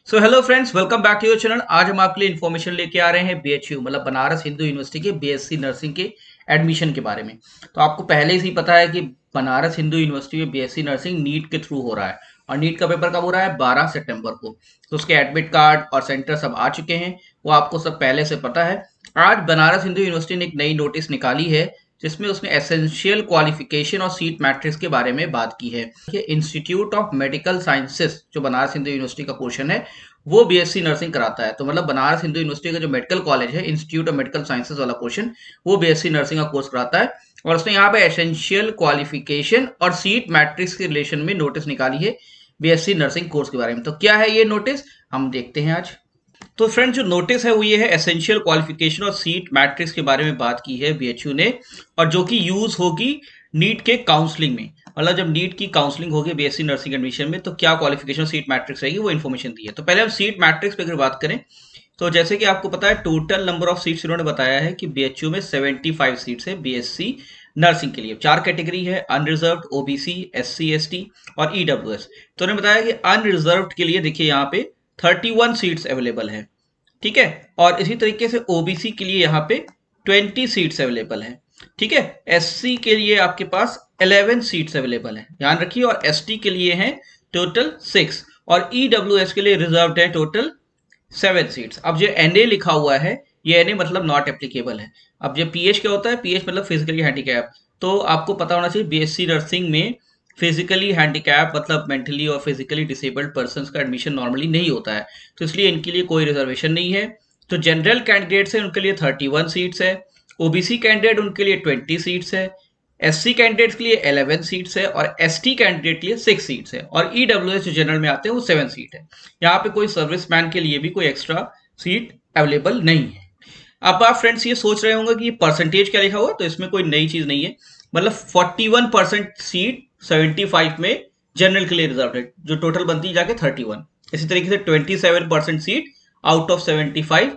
So hello friends, welcome back to your channel. आज हम आपके लिए इन्फॉर्मेशन लेके आ रहे हैं बीएचयू मतलब बनारस हिंदू यूनिवर्सिटी के बीएससी नर्सिंग के एडमिशन के बारे में। तो आपको पहले से ही पता है कि बनारस हिंदू यूनिवर्सिटी में बीएससी नर्सिंग नीट के थ्रू हो रहा है और नीट का पेपर कब हो रहा है? 12 सितंबर को। तो उसके एडमिट कार्ड और सेंटर सब आ चुके हैं, वो आपको सब पहले से पता है। आज बनारस हिंदू यूनिवर्सिटी ने एक नई नोटिस निकाली है जिसमें उसने एसेंशियल क्वालिफिकेशन और सीट मैट्रिक्स के बारे में बात की है। ये इंस्टीट्यूट ऑफ मेडिकल साइंसेस जो बनारस हिंदू यूनिवर्सिटी का पोर्शन है वो बीएससी नर्सिंग कराता है। तो मतलब बनारस हिंदू यूनिवर्सिटी का जो मेडिकल कॉलेज है, इंस्टीट्यूट ऑफ मेडिकल साइंसेज वाला पोर्शन, वो बीएससी नर्सिंग का कोर्स कराता है। और उसने यहाँ पे एसेंशियल क्वालिफिकेशन और सीट मैट्रिक्स के रिलेशन में नोटिस निकाली है बीएससी नर्सिंग कोर्स के बारे में। तो क्या है ये नोटिस, हम देखते हैं आज। तो फ्रेंड, जो नोटिस है वो ये है, एसेंशियल क्वालिफिकेशन और सीट मैट्रिक्स के बारे में बात की है बीएचयू ने, और जो कि यूज होगी नीट के काउंसलिंग में। मतलब जब नीट की काउंसलिंग होगी बीएससी नर्सिंग एडमिशन में, तो क्या क्वालिफिकेशन सीट मैट्रिक्स रहेगी वो इन्फॉर्मेशन दी है। तो पहले हम सीट मैट्रिक्स पे अगर बात करें, तो जैसे कि आपको पता है टोटल नंबर ऑफ सीट्स इन्होंने बताया है कि बीएचयू में 75 सीट्स है बीएससी नर्सिंग के लिए। चार कैटेगरी है, अनरिजर्व्ड, ओबीसी, एससी एसटी और ईडब्ल्यूएस। तो उन्होंने बताया कि अनरिजर्व्ड के लिए देखिए यहाँ पे 31 सीट्स अवेलेबल है, ठीक है। और इसी तरीके से ओबीसी के लिए यहाँ पे 20 सीट्स अवेलेबल है, ठीक है। एससी के लिए आपके पास 11 सीट्स अवेलेबल है, ध्यान रखिए। और एसटी के लिए हैं टोटल 6, और ईडब्ल्यूएस के लिए रिजर्व्ड है टोटल 7 सीट्स। अब जो एनए लिखा हुआ है, ये एनए मतलब नॉट एप्लीकेबल है। अब जो पीएच क्या होता है? पीएच मतलब फिजिकली हैंडीकैप। तो आपको पता होना चाहिए बीएससी नर्सिंग में फिजिकली हैंडीकैप मतलब मेंटली और फिजिकली डिसेबल्ड पर्संस का एडमिशन नॉर्मली नहीं होता है, तो इसलिए इनके लिए कोई रिजर्वेशन नहीं है। तो जनरल कैंडिडेट्स है उनके लिए 31 सीट्स है, ओबीसी कैंडिडेट उनके लिए 20 सीट्स है, एससी कैंडिडेट्स के लिए 11 सीट्स है, और एसटी कैंडिडेट के लिए 6 सीट्स है, और ईडब्ल्यूएस जो जनरल में आते हैं वो 7 सीट है। यहाँ पे कोई सर्विस मैन के लिए भी कोई एक्स्ट्रा सीट अवेलेबल नहीं है। अब आप फ्रेंड्स ये सोच रहे होंगे कि परसेंटेज क्या लिखा हुआ, तो इसमें कोई नई चीज नहीं है। मतलब 41% सीट 75 में जनरल के लिए रिजर्व है, जो टोटल बनती है जाके 31। इसी तरीके से 27% सीट आउट ऑफ 75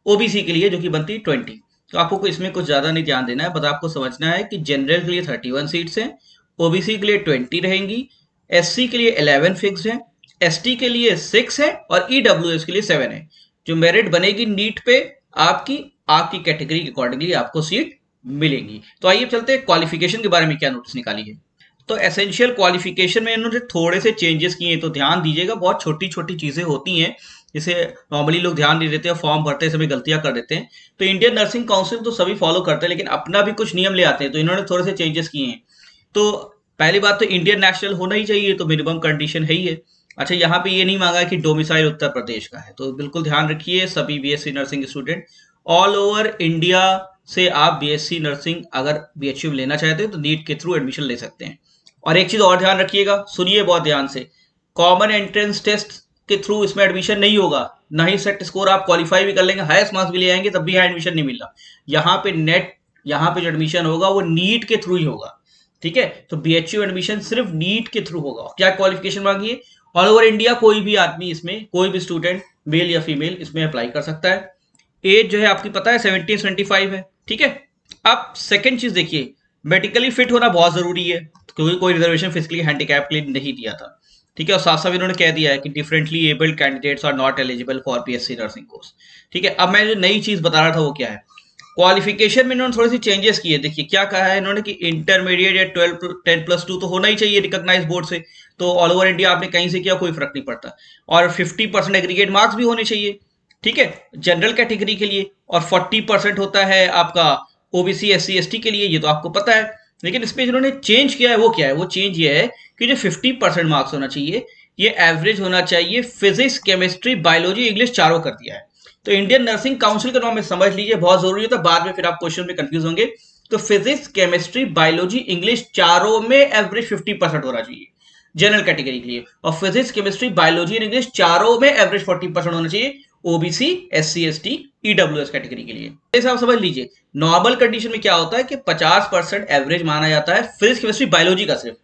ओबीसी के लिए, जो कि बनती है 20। तो आपको इसमें कुछ ज्यादा नहीं ध्यान देना है, बस आपको समझना है कि जनरल के लिए 31 सीट्स हैं, ओबीसी के लिए 20 रहेंगी, एससी के लिए 11 फिक्स है, एसटी के लिए 6 है, और ईडब्ल्यूएस के लिए 7 है। जो मेरिट बनेगी नीट पे आपकी आपकी कैटेगरी के अकॉर्डिंगली आपको सीट मिलेंगी। तो आइए चलते हैं क्वालिफिकेशन के बारे में क्या नोटिस निकाली है। तो एसेंशियल क्वालिफिकेशन में इन्होंने थोड़े से चेंजेस किए हैं, तो ध्यान दीजिएगा। बहुत छोटी छोटी चीजें होती हैं जिसे नॉर्मली लोग ध्यान नहीं देते और फॉर्म भरते समय गलतियां कर देते हैं। तो इंडियन नर्सिंग काउंसिल तो सभी फॉलो करते हैं, लेकिन अपना भी कुछ नियम ले आते हैं, तो इन्होंने थोड़े से चेंजेस किए हैं। तो पहली बात तो इंडियन नेशनल होना ही चाहिए, तो मिनिमम कंडीशन है ही है। अच्छा, यहाँ पे ये नहीं मांगा कि डोमिसाइल उत्तर प्रदेश का है, तो बिल्कुल ध्यान रखिए सभी BSc nursing student. All over India से आप बीएससी नर्सिंग अगर बीएचयू में लेना चाहते हैं तो नीट के थ्रू एडमिशन ले सकते हैं। और एक चीज और ध्यान रखिएगा, सुनिए बहुत ध्यान से, कॉमन एंट्रेंस टेस्ट के थ्रू इसमें एडमिशन नहीं होगा। ना ही सेट स्कोर आप क्वालिफाई भी कर लेंगे, हाईएस्ट मार्क्स भी ले आएंगे, तब भी यहाँ एडमिशन नहीं मिल रहा। यहाँ पे नेट, यहाँ पे जो एडमिशन होगा वो नीट के थ्रू ही होगा, ठीक है। तो बीएचयू एडमिशन सिर्फ नीट के थ्रू होगा। क्या क्वालिफिकेशन मांगी है? ऑल ओवर इंडिया कोई भी आदमी इसमें, कोई भी स्टूडेंट मेल या फीमेल इसमें अप्लाई कर सकता है। एज जो है आपकी पता है 17-25 है, ठीक है। अब सेकंड चीज देखिए, मेडिकली फिट होना बहुत जरूरी है, क्योंकि कोई रिजर्वेशन फिजिकली हैंडीकैप के लिए नहीं दिया था, ठीक है। और साथ साथ इन्होंने कह दिया है कि differently abled candidates are not eligible for BSc nursing course, ठीक है। अब मैं जो नई चीज बता रहा था वो क्या है, क्वालिफिकेशन में इन्होंने थोड़ी सी चेंजेस किए। देखिए क्या कहा है इन्होंने कि इंटरमीडिएट या 10+2 तो होना ही चाहिए रिकॉग्नाइज बोर्ड से। तो ऑल ओवर इंडिया आपने कहीं से किया कोई फर्क नहीं पड़ता। और 50% एग्रीगेट मार्क्स भी होने चाहिए, ठीक है, जनरल कैटेगरी के लिए। और 40% होता है आपका ओबीसी एससी एसटी के लिए, ये तो आपको पता है। लेकिन इसमें जिन्होंने चेंज किया है वो क्या है? वो चेंज ये है कि जो 50% मार्क्स होना चाहिए, ये एवरेज होना चाहिए फिजिक्स, केमिस्ट्री, बायोलॉजी, इंग्लिश चारों कर दिया है। तो इंडियन नर्सिंग काउंसिल का नाम में समझ लीजिए, बहुत जरूरी है, तो बाद में फिर आप क्वेश्चन में कंफ्यूज होंगे। तो फिजिक्स, केमिस्ट्री, बायोलॉजी, इंग्लिश चारों में एवरेज 50% होना चाहिए जनरल कैटेगरी के लिए। और फिजिक्स, केमिस्ट्री, बायोलॉजी और इंग्लिश चारों में एवरेज 40% होना चाहिए OBC, SC ST, EWS category के लिए। जैसे आप समझ लीजिए, नॉर्मल कंडीशन में क्या होता है कि 50% एवरेज माना जाता है फिजिक्स, केमिस्ट्री, बायोलॉजी का सिर्फ,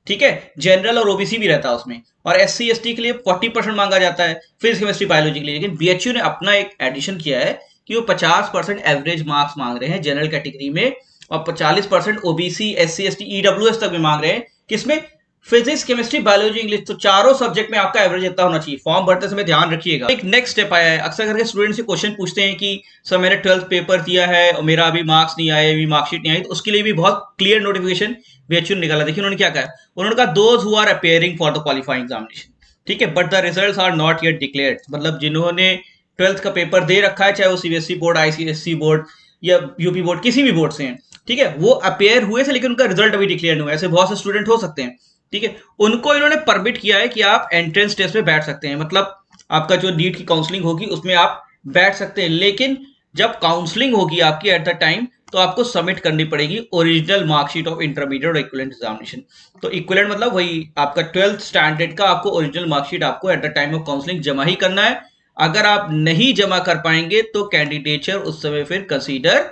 ठीक है। जनरल और ओबीसी भी रहता है उसमें। और एससी एसटी के लिए 40% मांगा जाता है फिजिक्स, केमिस्ट्री, बायोलॉजी के लिए। लेकिन बीएचयू ने अपना एक एडिशन किया है कि वो 50% एवरेज मार्क्स मांग रहे हैं जनरल कैटेगरी में, और 40% ओबीसी, एससी एसटी, ईडब्ल्यूएस तक में मांग रहे हैं। किसमें? फिजिक्स, केमिस्ट्री, बायोलॉजी, इंग्लिश, तो चारों सब्जेक्ट में आपका एवरेज इतना होना चाहिए। फॉर्म भरते समय ध्यान रखिएगा। एक नेक्स्ट स्टेप आया है, अक्सर करके स्टूडेंट से क्वेश्चन पूछते हैं कि सर मैंने 12th पेपर दिया है और मेरा अभी मार्क्स नहीं आए, अभी मार्कशीट नहीं आई, तो उसके लिए भी बहुत क्लियर नोटिफिकेशन बीएचयू ने निकाला। देखिए उन्होंने क्या कहा, उन्होंने कहा those who are appearing for the qualifying examination, ठीक है, but the results are not yet declared, मतलब जिन्होंने 12th का पेपर दे रखा है, चाहे वो सीबीएसई बोर्ड, आईसीएसई बोर्ड या यूपी बोर्ड, किसी भी बोर्ड से हैं, ठीक है, वो अपेयर हुए थे लेकिन उनका रिजल्ट अभी डिक्लेयर नहीं हुआ, ऐसे बहुत से स्टूडेंट हो सकते हैं, ठीक है, उनको इन्होंने परमिट किया है कि आप एंट्रेंस टेस्ट में बैठ सकते हैं, मतलब आपका जो नीट की काउंसलिंग होगी उसमें आप बैठ सकते हैं, लेकिन जब काउंसलिंग होगी आपकी एट द टाइम, तो आपको सबमिट करनी पड़ेगी ओरिजिनल मार्कशीट ऑफ इंटरमीडिएट और इक्विवेलेंट एग्जामिनेशन। तो इक्विवेलेंट मतलब वही आपका 12th स्टैंडर्ड का आपको ओरिजिनल मार्कशीट आपको at the time of counselling जमा ही करना है। अगर आप नहीं जमा कर पाएंगे तो कैंडिडेचर उस समय फिर कंसीडर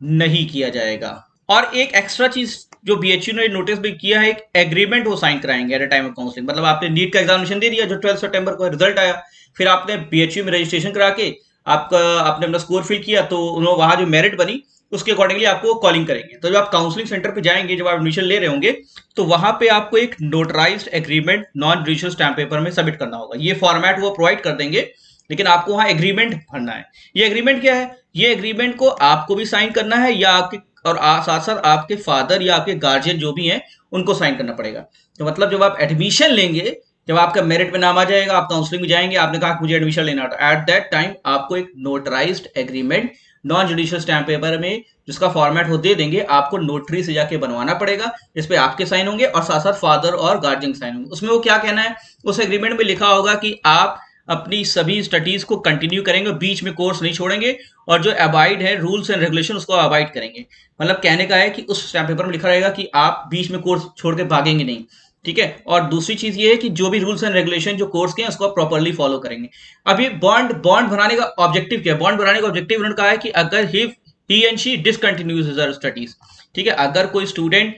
नहीं किया जाएगा। और एक एक्स्ट्रा चीज जो बीएचयू ने नोटिस भी किया है, एक एग्रीमेंट वो साइन कराएंगे at a time of counselling, मतलब आपने नीट का एग्जामिनेशन दे दिया, जो 12 सितंबर को रिजल्ट आया, फिर आपने बीएचयू में रजिस्ट्रेशन करा के आपका आपने अपना स्कोर फिल किया, तो उन्होंने वहां जो मेरिट बनी उसके अकॉर्डिंगली आपको कॉलिंग करेंगे। तो जब आप काउंसलिंग सेंटर पे जाएंगे, जब आप एडमिशन ले रहे होंगे, तो वहां पे आपको एक notarised agreement non judicial stamp paper में सबमिट करना होगा। ये फॉर्मेट वो प्रोवाइड कर देंगे, लेकिन आपको वहां एग्रीमेंट भरना है। ये एग्रीमेंट क्या है, ये एग्रीमेंट को आपको भी साइन करना है या आपके और साथ साथ आपके फादर या आपके गार्जियन जो भी हैं उनको साइन करना पड़ेगा। तो मतलब जब आप एडमिशन लेंगे, जब आपका मेरिट में नाम आ जाएगा, आप काउंसलिंग में जाएंगे, आपने कहा कि मुझे एडमिशन लेना है, तो एट दैट टाइम आपको एक notarised agreement non judicial stamp paper में, जिसका फॉर्मेट वो दे देंगे, आपको नोटरी से जाके बनवाना पड़ेगा, जिसपे आपके साइन होंगे और साथ साथ फादर और गार्जियन साइन होंगे। उसमें वो क्या कहना है, उस एग्रीमेंट में लिखा होगा कि आप अपनी सभी स्टडीज को कंटिन्यू करेंगे, बीच में कोर्स नहीं छोड़ेंगे, और जो अबाइड है रूल्स एंड रेगुलेशन उसको अबाइड करेंगे। मतलब कहने का है कि उस स्टैम्प पेपर में लिखा रहेगा कि आप बीच में कोर्स छोड़ के भागेंगे नहीं, ठीक है। और दूसरी चीज ये है कि जो भी रूल्स एंड रेगुलेशन जो कोर्स के हैं उसको आप प्रॉपर्ली फॉलो करेंगे। अब ये बॉन्ड बॉन्ड बनाने का ऑब्जेक्टिव क्या है, बॉन्ड बनाने का ऑब्जेक्टिव उन्होंने कहा है कि अगर ही एंड शी डिसकंटिन्यूज हिज स्टडीज, ठीक है, अगर कोई स्टूडेंट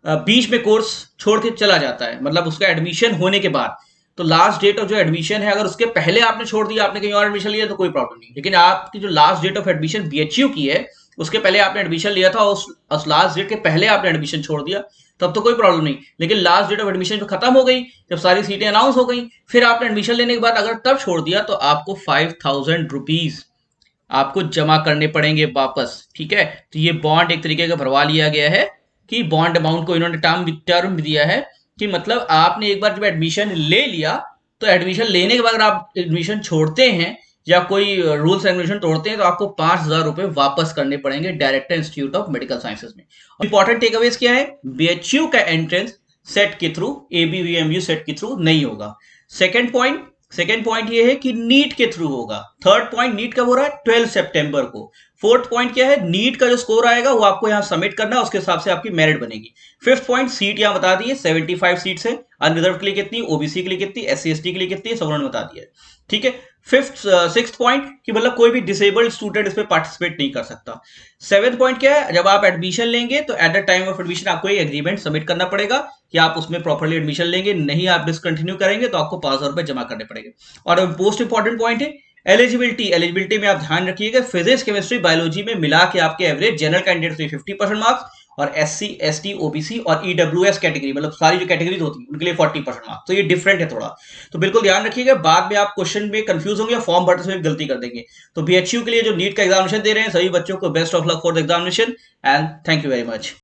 बीच में कोर्स छोड़ के चला जाता है, मतलब उसका एडमिशन होने के बाद, तो लास्ट डेट ऑफ जो एडमिशन है, अगर उसके पहले आपने छोड़ दिया, आपने कहीं और एडमिशन लिया, तो कोई प्रॉब्लम नहीं, लेकिन आपकी जो last date of admission BHU की है, उसके पहले आपने एडमिशन लिया था, उस लास्ट डेट के पहले आपने एडमिशन छोड़ दिया, तब तो कोई प्रॉब्लम नहीं। लेकिन लास्ट डेट ऑफ एडमिशन जो खत्म हो गई, जब सारी सीटें अनाउंस हो गई, फिर आपने एडमिशन लेने के बाद अगर तब छोड़ दिया, तो आपको 5000 रुपीज आपको जमा करने पड़ेंगे वापस, ठीक है। तो ये बॉन्ड एक तरीके का भरवा लिया गया है, कि बॉन्ड अमाउंट को इन्होंने टर्म दिया है कि मतलब आपने एक बार जब एडमिशन ले लिया, तो एडमिशन लेने के बाद अगर आप एडमिशन छोड़ते हैं या कोई रूल्स रेगुलेशन तोड़ते हैं, तो आपको 5000 रुपए वापस करने पड़ेंगे director institute of medical sciences में। इंपॉर्टेंट टेकअवेज क्या है, बीएचयू का एंट्रेंस सेट के थ्रू, एबीवीएमयू सेट के थ्रू नहीं होगा। सेकेंड पॉइंट ये है कि नीट के थ्रू होगा। थर्ड पॉइंट नीट कब हो रहा है, 12 सितंबर को। फोर्थ पॉइंट क्या है, नीट का जो स्कोर आएगा वो आपको यहां सबमिट करना है, उसके हिसाब से आपकी मेरिट बनेगी। फिफ्थ पॉइंट, सीट यहां बता दी है, 75 सीट्स है, अनरिजर्व के लिए कितनी, ओबीसी के लिए कितनी, एससी एसटी के लिए कितनी, सब उन्होंने बता दिया है, ठीक है। सिक्स्थ पॉइंट कि मतलब कोई भी डिसेबल्ड स्टूडेंट इसमें पार्टिसिपेट नहीं कर सकता। सेवेंथ पॉइंट क्या है, जब आप एडमिशन लेंगे तो at the time of admission आपको एक एग्रीमेंट सबमिट करना पड़ेगा कि आप उसमें प्रॉपर्ली एडमिशन लेंगे, नहीं आप डिसकंटिन्यू करेंगे तो आपको 5000 रुपए जमा करने पड़ेंगे। और मोस्ट इंपॉर्टेंट पॉइंट है एलिजिबिलिटी में आप ध्यान रखिएगा, फिजिक्स, केमिस्ट्री, बायोलॉजी में मिला के आपके एवरेज जनरल कैंडिडेट से 50% मार्क्स, और एससी एसटी ओबीसी और ईडब्ल्यूएस कैटेगरी, मतलब सारी जो कैटेगरीज होती है उनके लिए 40% मार्क्स। तो ये डिफरेंट है थोड़ा, तो बिल्कुल ध्यान रखिएगा, बाद में आप क्वेश्चन में कंफ्यूज होंगे, फॉर्म भरते समय गलती कर देंगे। तो बीएचयू के लिए जो नीट का एग्जामिनेशन दे रहे हैं, सभी बच्चों को best of luck for the examination, and thank you very much.